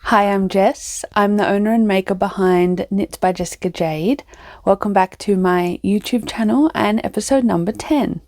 Hi, I'm Jess. I'm the owner and maker behind Knits by Jessica Jade. Welcome back to my YouTube channel and episode number 10.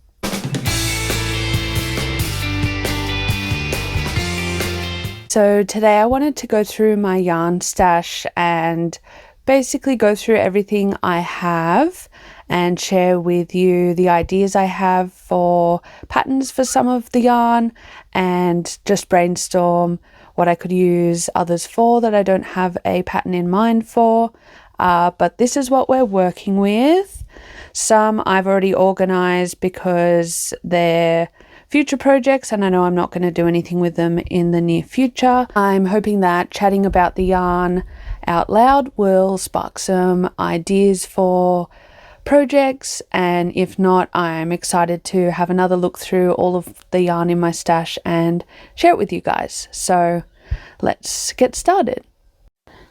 So today I wanted to go through my yarn stash and basically go through everything I have and share with you the ideas I have for patterns for some of the yarn and just brainstorm what I could use others for that I don't have a pattern in mind for. But this is what we're working with. Some I've already organized because they're future projects and I know I'm not going to do anything with them in the near future. I'm hoping that chatting about the yarn out loud will spark some ideas for projects, and if not, I'm excited to have another look through all of the yarn in my stash and share it with you guys. So let's get started.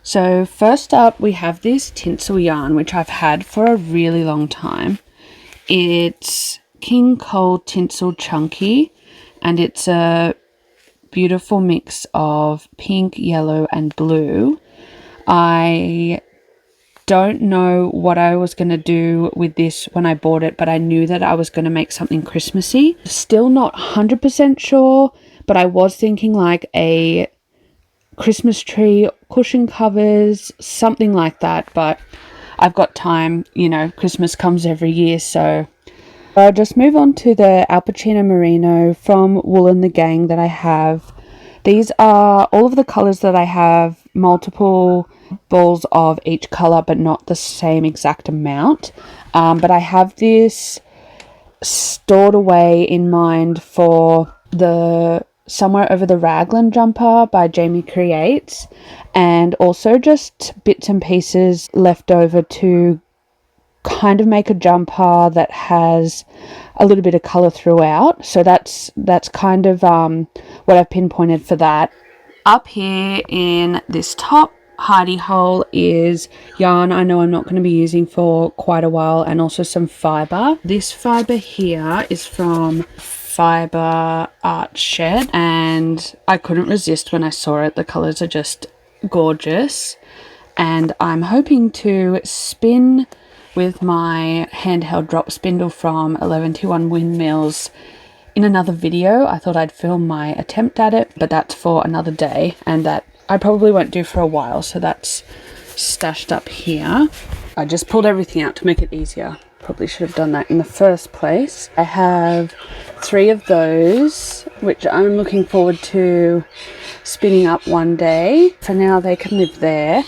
So first up we have this Tinsel yarn, which I've had for a really long time. It's Qing Cold Tinsel Chunky, and it's a beautiful mix of pink, yellow and blue. I don't know what I was going to do with this when I bought it, but I knew that I was going to make something Christmassy. Still not 100% sure, but I was thinking like a Christmas tree, cushion covers, something like that. But I've got time, you know, Christmas comes every year, so I'll just move on to the Alpachino Merino from Wool and the Gang that I have. These are all of the colours that I have, multiple balls of each colour but not the same exact amount. But I have this stored away in mind for the Somewhere Over the Raglan jumper by Jamie Creates, and also just bits and pieces left over to kind of make a jumper that has a little bit of colour throughout. So that's kind of what I've pinpointed for that. Up here in this top hidey hole is yarn I know I'm not going to be using for quite a while, and also some fibre. This fibre here is from Fibre Art Shed, and I couldn't resist when I saw it. The colours are just gorgeous, and I'm hoping to spin with my handheld drop spindle from 1121 Windmills in another video. I thought I'd film my attempt at it, but that's for another day, and that I probably won't do for a while, so that's stashed up here. I just pulled everything out to make it easier. Probably should have done that in the first place. I have 3 of those, which I'm looking forward to spinning up one day. For now, they can live there.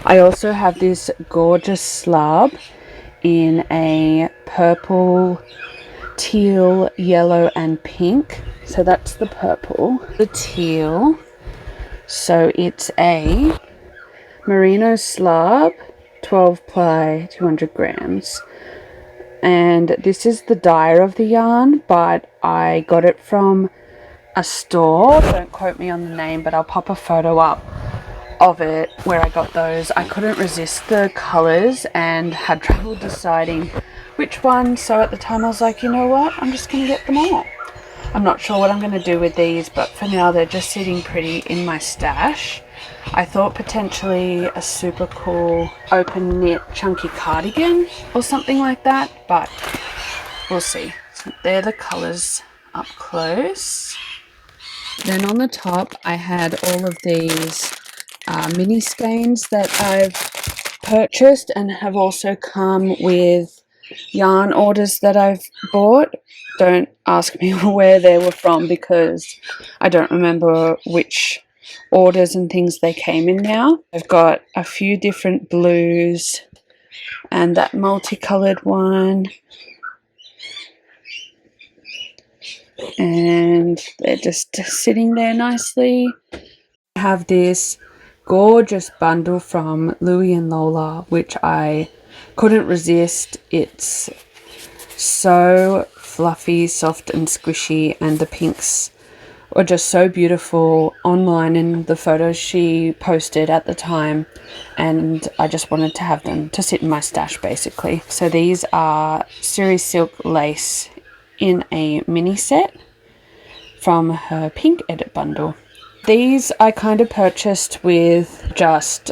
I also have this gorgeous slub in a purple, teal, yellow and pink. So that's the purple. The teal, so it's a Merino slub, 12 ply, 200 grams. And this is the dyer of the yarn, but I got it from a store. Don't quote me on the name, but I'll pop a photo up of it where I got those. I couldn't resist the colours and had trouble deciding which one, so at the time I was like, you know what, I'm just going to get them all. I'm not sure what I'm going to do with these, but for now they're just sitting pretty in my stash. I thought potentially a super cool open knit chunky cardigan or something like that, but we'll see. So they're the colours up close. Then on the top I had all of these mini skeins that I've purchased and have also come with yarn orders that I've bought. Don't ask me where they were from because I don't remember which orders and things they came in now. I've got a few different blues and that multicolored one, and they're just sitting there nicely. I have this gorgeous bundle from Louie and Lola, which I couldn't resist. It's so fluffy, soft and squishy, and the pinks were just so beautiful online in the photos she posted at the time, and I just wanted to have them to sit in my stash basically. So these are Suri silk lace in a mini set from her pink edit bundle. These I kind of purchased with just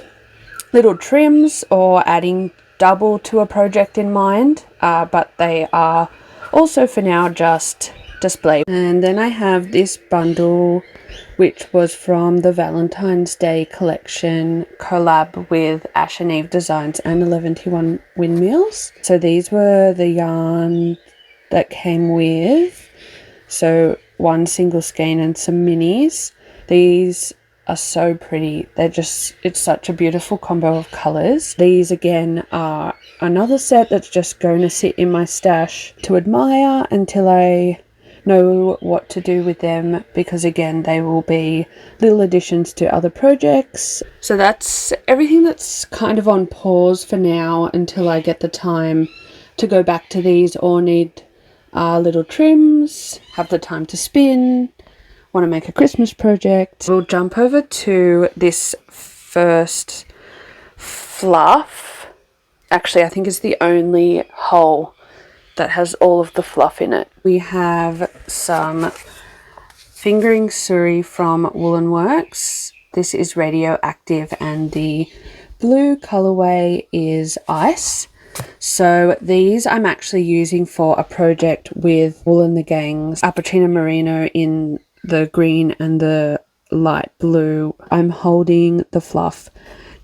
little trims or adding double to a project in mind, but they are also for now just display. And then I have this bundle which was from the Valentine's Day collection collab with Ash and Eve Designs and 1121 Windmills. So these were the yarn that came with, so one single skein and some minis. These are so pretty. It's such a beautiful combo of colors. These again are another set that's just going to sit in my stash to admire until I know what to do with them, because again they will be little additions to other projects. So that's everything that's kind of on pause for now until I get the time to go back to these or need little trims, have the time to spin, want to make a Christmas project. We'll jump over to this first fluff. Actually, I think it's the only whole that has all of the fluff in it. We have some fingering Suri from Woolen Works. This is Radioactive and the blue colorway is Ice. So these I'm actually using for a project with Wool and the Gang's Alpachino Merino in the green and the light blue. I'm holding the fluff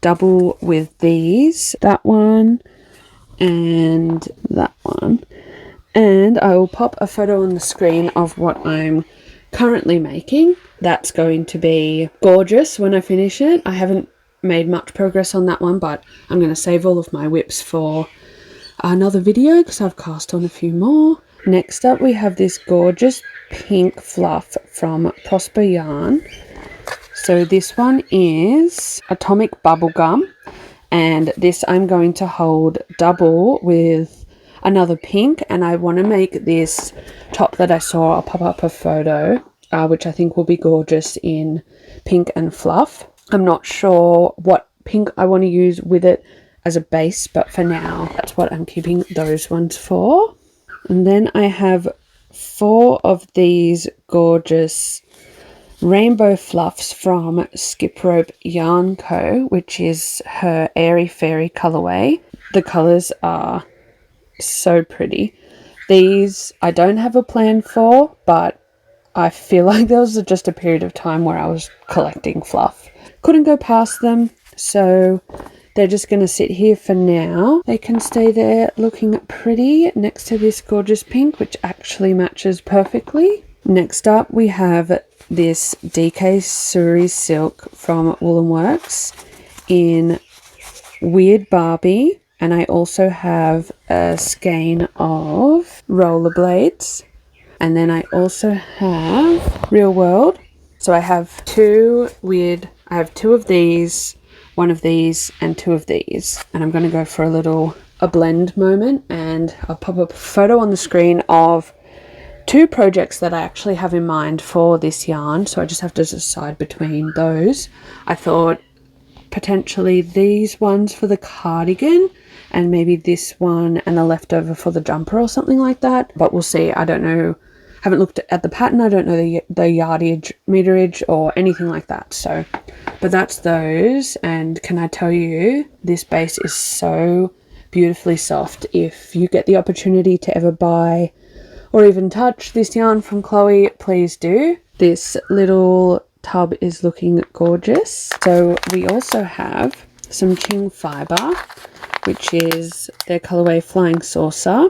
double with these, that one and that one. And I will pop a photo on the screen of what I'm currently making. That's going to be gorgeous when I finish it. I haven't made much progress on that one, but I'm going to save all of my whips for another video because I've cast on a few more. Next up we have this gorgeous pink fluff from Prosper Yarn. So this one is Atomic Bubblegum, and this I'm going to hold double with another pink, and I want to make this top that I saw. I'll pop up a photo which I think will be gorgeous in pink and fluff. I'm not sure what pink I want to use with it as a base, but for now that's what I'm keeping those ones for. And then I have 4 of these gorgeous rainbow fluffs from Skip Rope Yarn Co, which is her Airy Fairy colorway. The colors are so pretty. These I don't have a plan for, but I feel like there was just a period of time where I was collecting fluff. Couldn't go past them, so they're just going to sit here for now. They can stay there looking pretty next to this gorgeous pink, which actually matches perfectly. Next up we have this DK Suri silk from Woolen Works in Weird Barbie. And I also have a skein of Rollerblades. And then I also have Real World. So I have 2 of these, 1 of these, and 2 of these. And I'm going to go for a blend moment. And I'll pop up a photo on the screen of 2 projects that I actually have in mind for this yarn. So I just have to decide between those. I thought potentially these ones for the cardigan, and maybe this one and the leftover for the jumper or something like that, but we'll see. I don't know, haven't looked at the pattern. I don't know the yardage, meterage or anything like that. So, but that's those. And can I tell you, this base is so beautifully soft. If you get the opportunity to ever buy or even touch this yarn from Chloe, please do. This little tub is looking gorgeous. So we also have some Qing Fibre, which is their colorway Flying Saucer.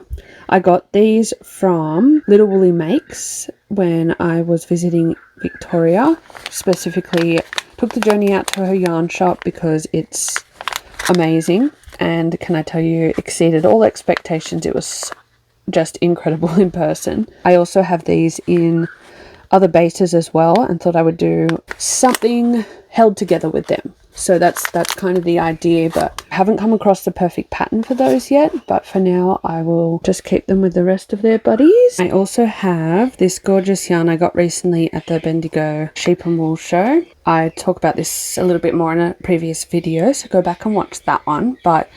I got these from Little Woolly Makes when I was visiting Victoria. Specifically took the journey out to her yarn shop because it's amazing, and can I tell you, exceeded all expectations. It was just incredible in person. I also have these in other bases as well and thought I would do something held together with them. So that's kind of the idea, but I haven't come across the perfect pattern for those yet, but for now I will just keep them with the rest of their buddies. I also have this gorgeous yarn I got recently at the Bendigo Sheep and Wool show. I talk about this a little bit more in a previous video, so go back and watch that one. But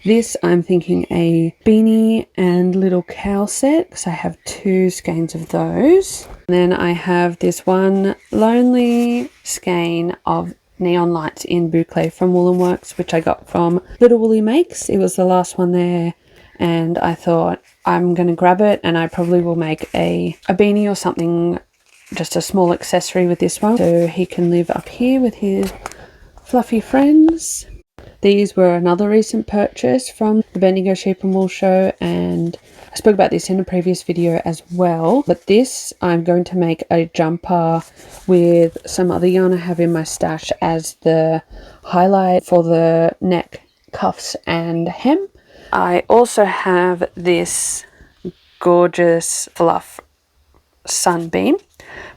This I'm thinking a beanie and little cow set, because I have 2 skeins of those. And then I have this one lonely skein of neon lights in boucle from Wool and Works, which I got from Little Woolly Makes. It was the last one there, and I thought I'm going to grab it, and I probably will make a beanie or something, just a small accessory with this one, so he can live up here with his fluffy friends. These were another recent purchase from the Bendigo Sheep and Wool show, and I spoke about this in a previous video as well. But this, I'm going to make a jumper with some other yarn I have in my stash as the highlight for the neck, cuffs and hem. I also have this gorgeous fluff sunbeam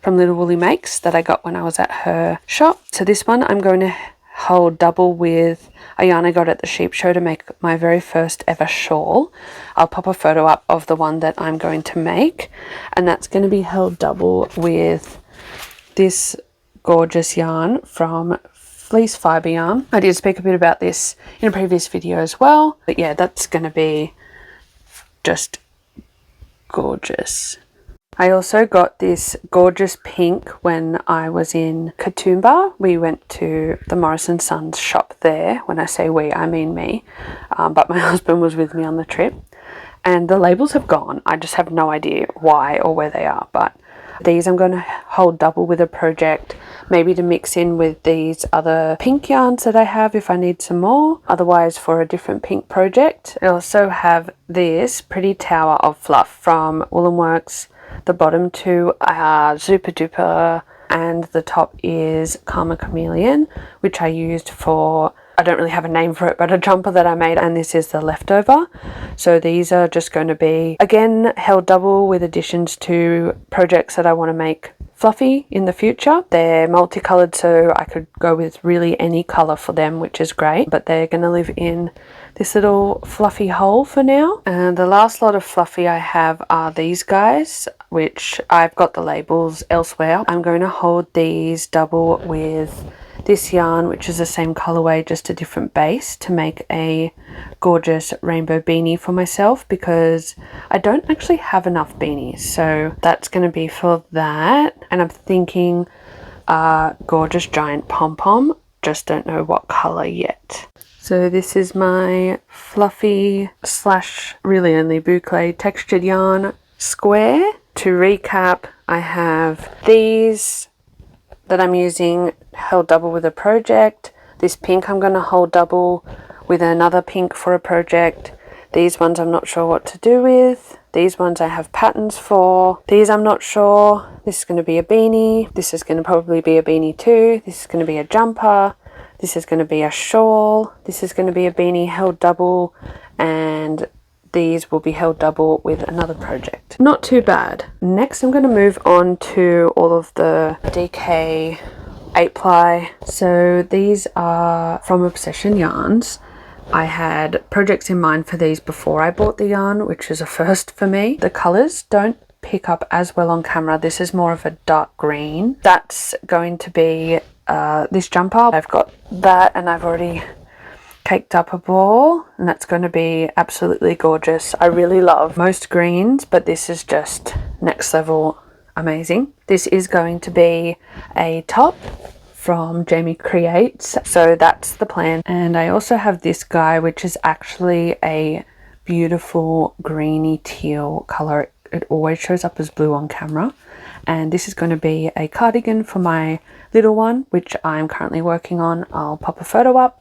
from Little Woolly Makes that I got when I was at her shop. So this one I'm going to hold double with a yarn I got at the sheep show to make my very first ever shawl. I'll pop a photo up of the one that I'm going to make, and that's going to be held double with this gorgeous yarn from Fleece Fibre yarn. I did speak a bit about this in a previous video as well, but yeah, that's going to be just gorgeous. I also got this gorgeous pink when I was in Katoomba. We went to the Morrison Sons shop there. When I say we, I mean me. But my husband was with me on the trip. And the labels have gone. I just have no idea why or where they are. But these I'm going to hold double with a project, maybe to mix in with these other pink yarns that I have if I need some more. Otherwise for a different pink project. I also have this pretty tower of fluff from Wool and Works. The bottom 2 are Super Duper, and the top is Karma Chameleon, which I used for, I don't really have a name for it, but a jumper that I made, and this is the leftover. So these are just going to be, again, held double with additions to projects that I want to make fluffy in the future. They're multicolored, so I could go with really any color for them, which is great, but they're going to live in this little fluffy hole for now. And the last lot of fluffy I have are these guys, which I've got the labels elsewhere. I'm going to hold these double with this yarn, which is the same colorway, just a different base, to make a gorgeous rainbow beanie for myself, because I don't actually have enough beanies, so that's going to be for that. And I'm thinking gorgeous giant pom-pom, just don't know what color yet. So this is my fluffy slash really only boucle textured yarn square. To recap, I have these that I'm using held double with a project. This pink I'm going to hold double with another pink for a project. These ones I'm not sure what to do with. These ones I have patterns for. These I'm not sure. This is going to be a beanie. This is going to probably be a beanie too. This is going to be a jumper. This is going to be a shawl. This is going to be a beanie held double, and these will be held double with another project. Not too bad. Next I'm going to move on to all of the DK 8-ply. So these are from Obsession Yarns. I had projects in mind for these before I bought the yarn, which is a first for me. The colours don't pick up as well on camera. This is more of a dark green. That's going to be this jumper. I've got that, and I've already caked up a ball, and that's going to be absolutely gorgeous. I really love most greens, but this is just next level amazing. This is going to be a top from Jamie Creates, so that's the plan. And I also have this guy, which is actually a beautiful greeny teal color. It always shows up as blue on camera, and this is going to be a cardigan for my little one, which I'm currently working on. I'll pop a photo up.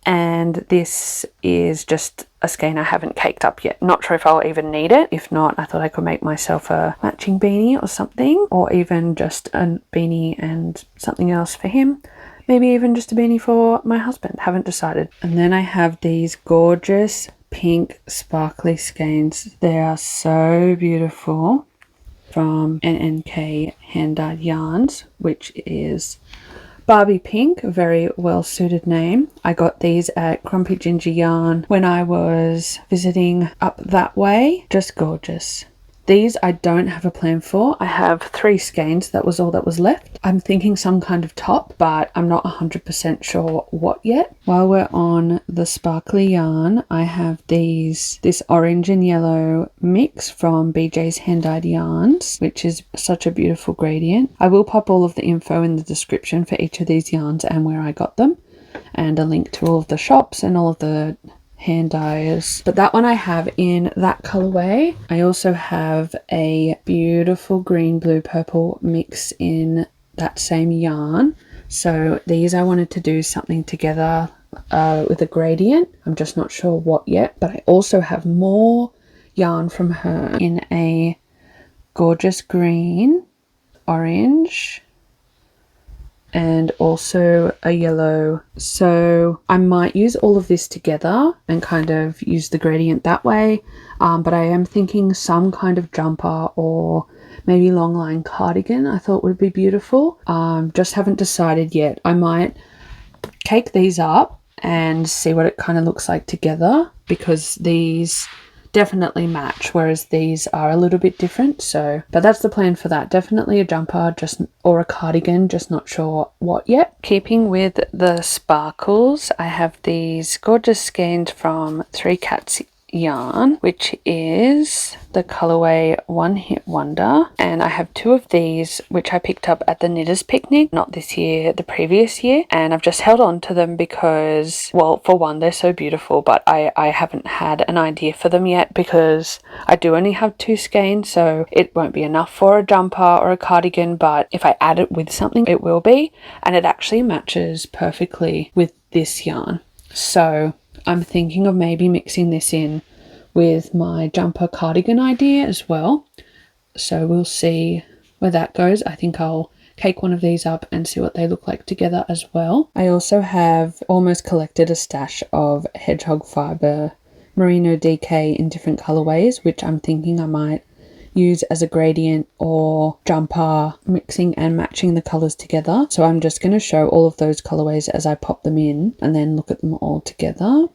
And this is just a skein I haven't caked up yet. Not sure if I'll even need it. If not, I thought I could make myself a matching beanie or something, or even just a beanie and something else for him. Maybe even just a beanie for my husband. Haven't decided. And then I have these gorgeous pink sparkly skeins. They are so beautiful, from NNK Hand Dyed Yarns, which is Barbie Pink, a very well suited name. I got these at Grumpy Ginger Yarn when I was visiting up that way. Just gorgeous. These I don't have a plan for. I have 3 skeins. That was all that was left. I'm thinking some kind of top, but I'm not 100% sure what yet. While we're on the sparkly yarn, I have this orange and yellow mix from BJ's Hand Dyed Yarns, which is such a beautiful gradient. I will pop all of the info in the description for each of these yarns and where I got them, and a link to all of the shops and all of the hand dyers. But that one I have in that colorway. I also have a beautiful green, blue, purple mix in that same yarn. So these I wanted to do something together with a gradient. I'm just not sure what yet, but I also have more yarn from her in a gorgeous green, orange, and also a yellow. So I might use all of this together and kind of use the gradient that way, but I am thinking some kind of jumper or maybe long line cardigan I thought would be beautiful. Just haven't decided yet. I might cake these up and see what it kind of looks like together, because these definitely match, whereas these are a little bit different. So, but that's the plan for that. Definitely a jumper, or a cardigan, just not sure what yet. Keeping with the sparkles, I have these gorgeous skeins from Three Cats yarn, which is the colorway One Hit Wonder, and I have 2 of these which I picked up at the Knitters Picnic, not this year, the previous year, and I've just held on to them because, well, for one, they're so beautiful, but I haven't had an idea for them yet because I do only have 2 skeins, so it won't be enough for a jumper or a cardigan, but if I add it with something it will be, and it actually matches perfectly with this yarn. So I'm thinking of maybe mixing this in with my jumper cardigan idea as well. So we'll see where that goes. I think I'll cake one of these up and see what they look like together as well. I also have almost collected a stash of Hedgehog Fibre Merino DK in different colorways, which I'm thinking I might use as a gradient or jumper, mixing and matching the colors together. So I'm just going to show all of those colorways as I pop them in and then look at them all together.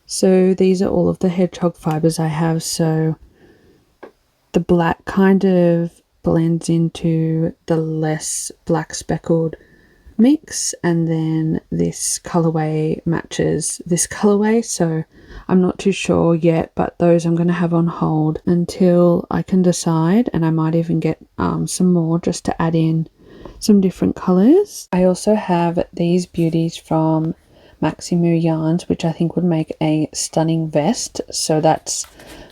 So these are all of the Hedgehog fibers I have. So the black kind of blends into the less black speckled mix, and then this colorway matches this colorway. So I'm not too sure yet, but those I'm going to have on hold until I can decide, and I might even get some more just to add in some different colors. I also have these beauties from Maximu yarns, which I think would make a stunning vest. So that's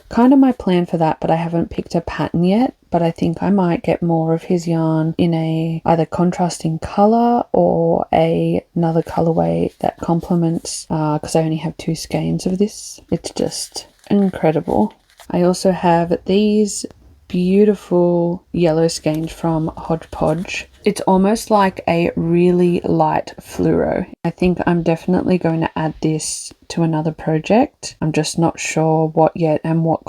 kind of my plan for that, but I haven't picked a pattern yet. But I think I might get more of his yarn in a either contrasting color or another colorway that complements, because I only have 2 skeins of this. It's just incredible. I also have these beautiful yellow skeins from Hodgepodge. It's almost like a really light fluoro. I think I'm definitely going to add this to another project. I'm just not sure what yet and what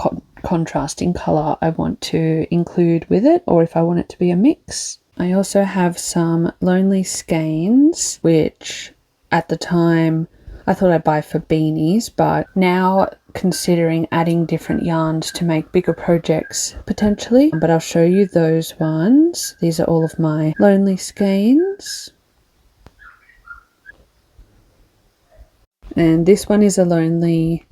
contrasting color I want to include with it, or if I want it to be a mix. I also have some Lonely Skeins, which at the time I thought I'd buy for beanies, but now considering adding different yarns to make bigger projects potentially. But I'll show you those ones. These are all of my Lonely Skeins. And this one is a Lonely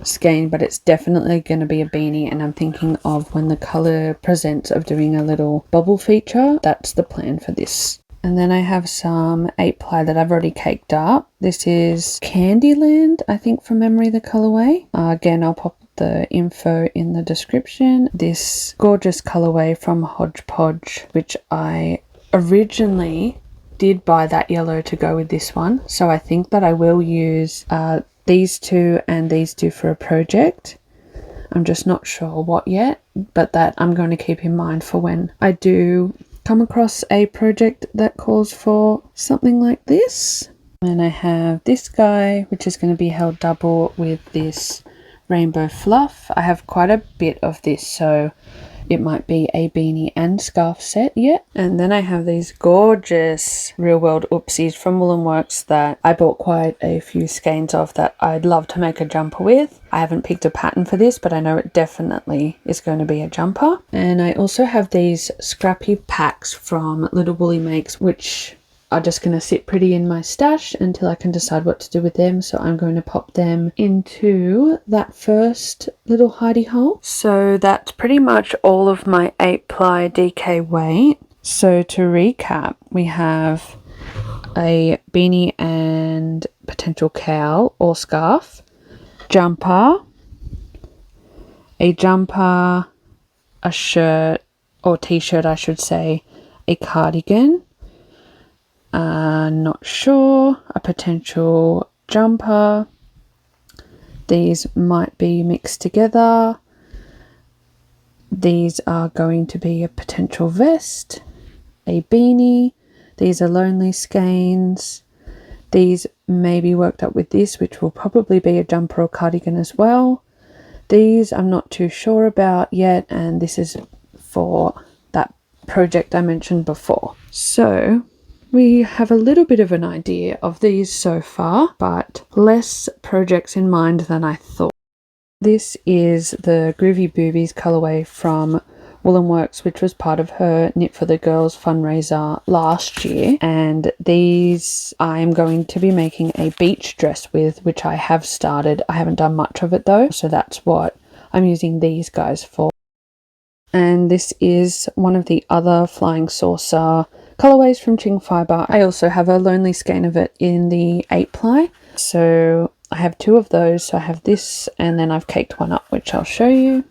Skein, but it's definitely going to be a beanie, and I'm thinking of when the color presents of doing a little bubble feature. That's the plan for this. And then I have some 8-ply that I've already caked up. This is Candyland, I think from memory, the colorway. Again, I'll pop the info in the description. This gorgeous colorway from Hodgepodge, which I originally did buy that yellow to go with this one. So I think that I will use these 2 and these 2 for a project. I'm just not sure what yet, but that I'm going to keep in mind for when I do come across a project that calls for something like this. And I have this guy, which is going to be held double with this rainbow fluff. I have quite a bit of this, so it might be a beanie and scarf set yet. And then I have these gorgeous Real World Oopsies from Wool'n Works that I bought quite a few skeins of that I'd love to make a jumper with. I haven't picked a pattern for this, but I know it definitely is going to be a jumper. And I also have these scrappy packs from Little Woolly Makes, which are just going to sit pretty in my stash until I can decide what to do with them. So I'm going to pop them into that first little hidey hole. So that's pretty much all of my 8-ply DK weight. So to recap, we have a beanie and potential cowl or scarf, jumper, a shirt or t-shirt I should say, a cardigan, not sure, a potential jumper. These might be mixed together. These are going to be a potential vest, a beanie. These are lonely skeins. These may be worked up with this, which will probably be a jumper or cardigan as well. These I'm not too sure about yet, and this is for that project I mentioned before. So we have a little bit of an idea of these so far, but less projects in mind than I thought. This is the Groovy Boobies colourway from Wool'n Works, which was part of her Knit for the Girls fundraiser last year. And these I'm going to be making a beach dress with, which I have started. I haven't done much of it though, so that's what I'm using these guys for. And this is one of the other Flying Saucer colorways from Qing Fibre. I also have a lonely skein of it in the 8-ply. So I have 2 of those. So I have this, and then I've caked one up, which I'll show you.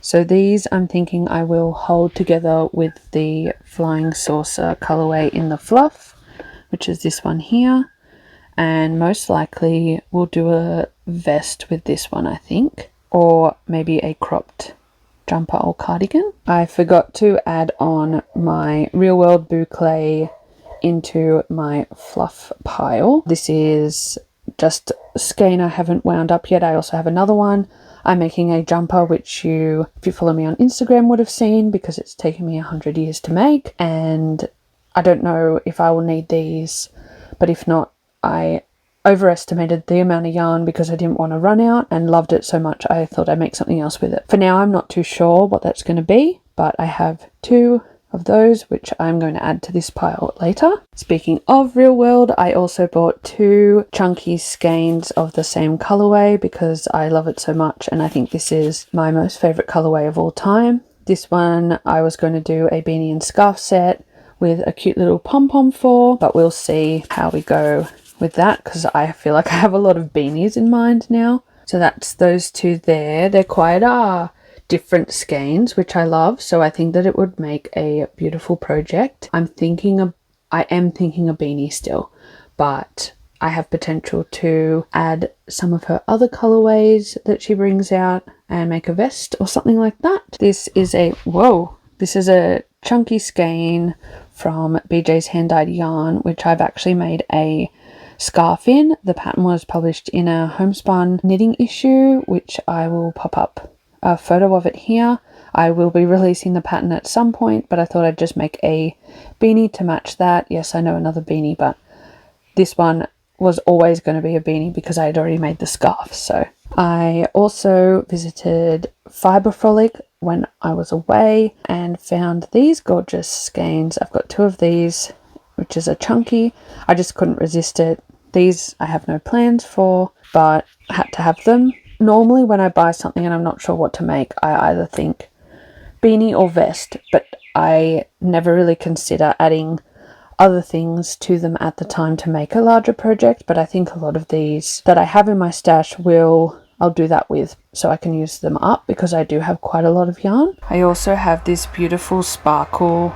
So these I'm thinking I will hold together with the Flying Saucer colorway in the fluff, which is this one here. And most likely we'll do a vest with this one, I think. Or maybe a cropped jumper or cardigan. I forgot to add on my Real World boucle into my fluff pile. This is just a skein I haven't wound up yet. I also have another one. I'm making a jumper, which you, if you follow me on Instagram, would have seen because it's taken me 100 years to make. And I don't know if I will need these, but if not, I overestimated the amount of yarn because I didn't want to run out and loved it so much I thought I'd make something else with it. For now I'm not too sure what that's going to be, but I have 2 of those which I'm going to add to this pile later. Speaking of Real World, I also bought 2 chunky skeins of the same colorway because I love it so much, and I think this is my most favorite colorway of all time. This one I was going to do a beanie and scarf set with a cute little pom-pom for, but we'll see how we go with that because I feel like I have a lot of beanies in mind now. So that's those 2 there. They're quite different skeins, which I love, so I think that it would make a beautiful project. I am thinking a beanie still, but I have potential to add some of her other colorways that she brings out and make a vest or something like that. This is a chunky skein from BJ's Hand Dyed Yarn, which I've actually made a scarf in. The pattern was published in a homespun knitting issue, which I will pop up a photo of it here. I will be releasing the pattern at some point, but I thought I'd just make a beanie to match that. Yes, I know, another beanie, but this one was always going to be a beanie because I had already made the scarf. So I also visited Fibre Frolic when I was away and found these gorgeous skeins. I've got 2 of these, which is a chunky. I just couldn't resist it. These I have no plans for, but I had to have them. Normally when I buy something and I'm not sure what to make, I either think beanie or vest, but I never really consider adding other things to them at the time to make a larger project. But I think a lot of these that I have in my stash I'll do that with, so I can use them up because I do have quite a lot of yarn. I also have this beautiful sparkle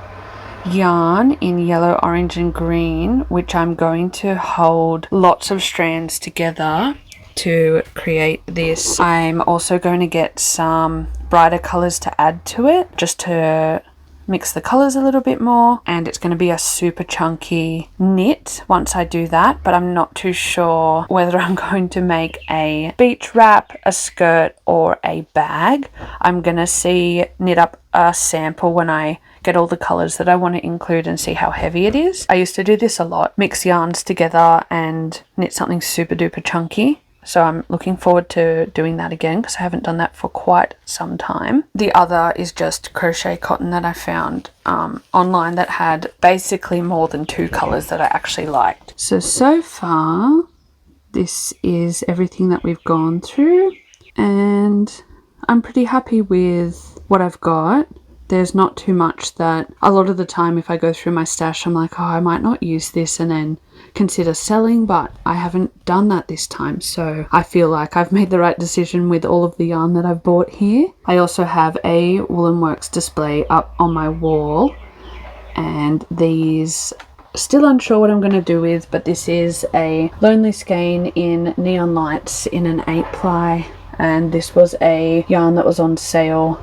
yarn in yellow, orange and green, which I'm going to hold lots of strands together to create this. I'm also going to get some brighter colors to add to it just to mix the colors a little bit more, and it's going to be a super chunky knit once I do that, but I'm not too sure whether I'm going to make a beach wrap, a skirt, or a bag. I'm going to knit up a sample when I get all the colors that I want to include and see how heavy it is. I used to do this a lot, mix yarns together and knit something super duper chunky. So I'm looking forward to doing that again because I haven't done that for quite some time. The other is just crochet cotton that I found online that had basically more than 2 colors that I actually liked. So far, this is everything that we've gone through, and I'm pretty happy with what I've got. There's not too much that a lot of the time if I go through my stash, I'm like, oh, I might not use this and then consider selling, but I haven't done that this time, so I feel like I've made the right decision with all of the yarn that I've bought here. I also have a Woolen Works display up on my wall, and these still unsure what I'm going to do with, but this is a Lonely Skein in Neon Lights in an 8-ply, and this was a yarn that was on sale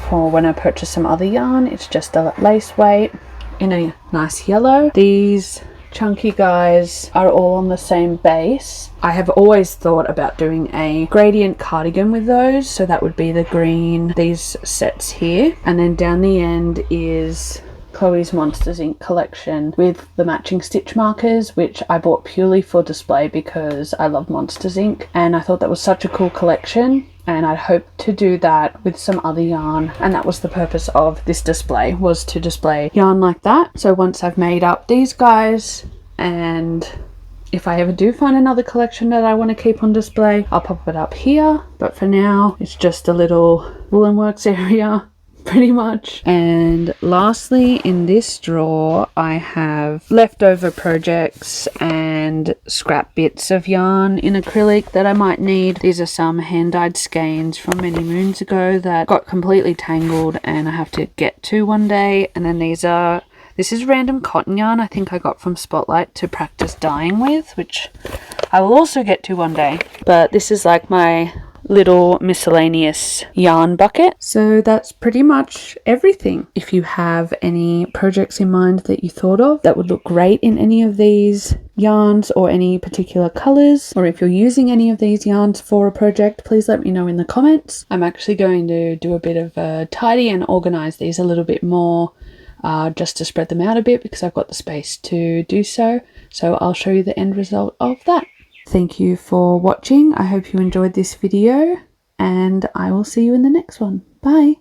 for when I purchased some other yarn. It's just a lace weight in a nice yellow. These chunky guys are all on the same base. I have always thought about doing a gradient cardigan with those, so that would be the green, these sets here, and then down the end is Chloe's Monsters Inc. collection with the matching stitch markers, which I bought purely for display because I love Monsters Inc. and I thought that was such a cool collection, and I'd hoped to do that with some other yarn, and that was the purpose of this display, was to display yarn like that. So once I've made up these guys, and if I ever do find another collection that I want to keep on display, I'll pop it up here, but for now it's just a little Woolen Works area pretty much. And lastly, in this drawer I have leftover projects and scrap bits of yarn in acrylic that I might need. These are some hand-dyed skeins from many moons ago that got completely tangled and I have to get to one day. And then this is random cotton yarn I think I got from Spotlight to practice dyeing with, which I will also get to one day. But this is like my little miscellaneous yarn bucket. So that's pretty much everything. If you have any projects in mind that you thought of that would look great in any of these yarns or any particular colors, or if you're using any of these yarns for a project, please let me know in the comments. I'm actually going to do a bit of a tidy and organize these a little bit more, just to spread them out a bit because I've got the space to do so. So I'll show you the end result of that. Thank you for watching. I hope you enjoyed this video, and I will see you in the next one. Bye!